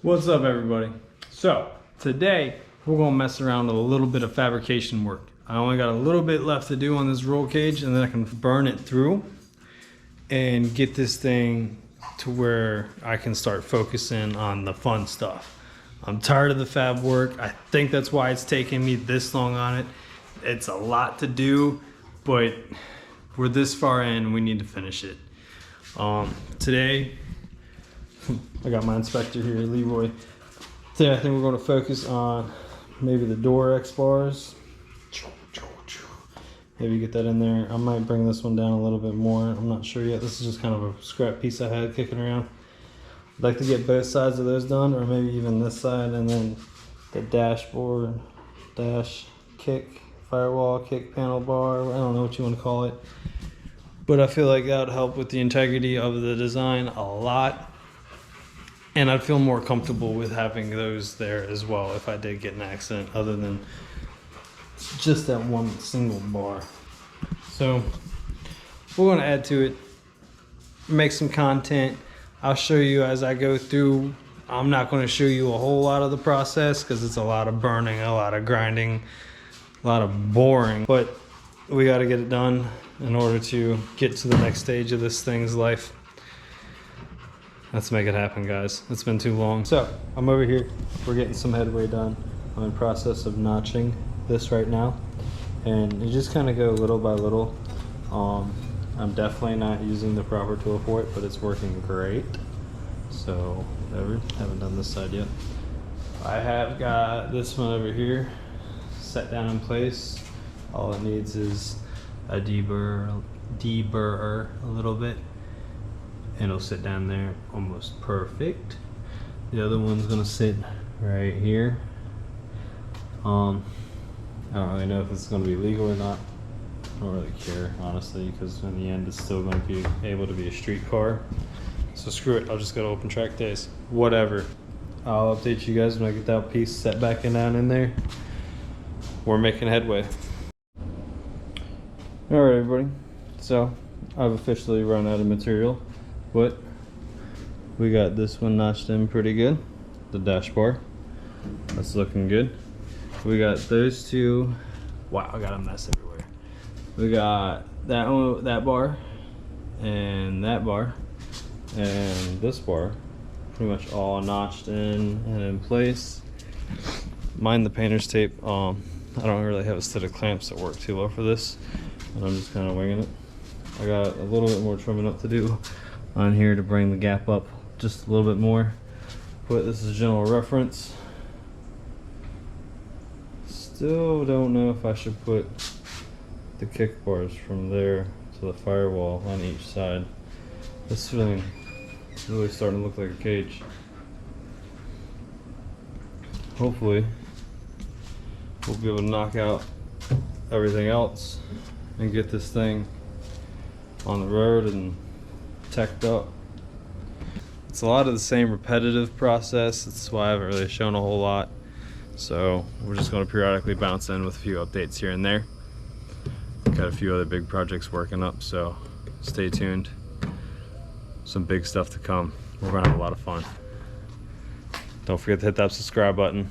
What's up, everybody? So today we're gonna mess around with a little bit of fabrication work. I only got a little bit left to do on this roll cage, and then I can burn it through and get this thing to where I can start focusing on the fun stuff. I'm tired of the fab work. I think that's why it's taking me this long on it. It's a lot to do, but we're this far in, we need to finish it. Today, I got my inspector here, Leroy. Today I think we're going to focus on maybe the door X bars. Maybe get that in there. I might bring this one down a little bit more. I'm not sure yet. This is just kind of a scrap piece I had kicking around. I'd like to get both sides of those done, or maybe even this side, and then the dashboard, dash, kick, firewall, kick panel bar. I don't know what you want to call it. But I feel like that would help with the integrity of the design a lot. And I'd feel more comfortable with having those there as well if I did get an accident, other than just that one single bar. So we're going to add to it, make some content. I'll show you as I go through. I'm not going to show you a whole lot of the process because it's a lot of burning, a lot of grinding, a lot of boring, but we got to get it done in order to get to the next stage of this thing's life. Let's make it happen, guys. It's been too long. So I'm over here. We're getting some headway done. I'm in process of notching this right now, and you just kind of go little by little. I'm definitely not using the proper tool for it, but it's working great. So whatever. Haven't done this side yet. I have got this one over here set down in place. All it needs is a deburr a little bit, and it'll sit down there almost perfect. The other one's gonna sit right here. I don't really know if it's gonna be legal or not. I don't really care, honestly, because in the end it's still gonna be able to be a street car. So screw it, I'll just go to open track days. Whatever. I'll update you guys when I get that piece set back and down in there. We're making headway. Alright, everybody. So I've officially run out of material, but we got this one notched in pretty good. The dash bar, that's looking good. We got those two. Wow, I got a mess everywhere. We got that one, that bar, and that bar, and this bar, pretty much all notched in and in place. Mind the painter's tape. I don't really have a set of clamps that work too well for this, and I'm just kind of winging it. I got a little bit more trimming up to do on here to bring the gap up just a little bit more. But this is general reference. Still don't know if I should put the kick bars from there to the firewall on each side. This thing is really starting to look like a cage. Hopefully we'll be able to knock out everything else and get this thing on the road and teched up. It's a lot of the same repetitive process. That's why I haven't really shown a whole lot. So we're just going to periodically bounce in with a few updates here and there. Got a few other big projects working up, so stay tuned. Some big stuff to come. We're going to have a lot of fun. Don't forget to hit that subscribe button.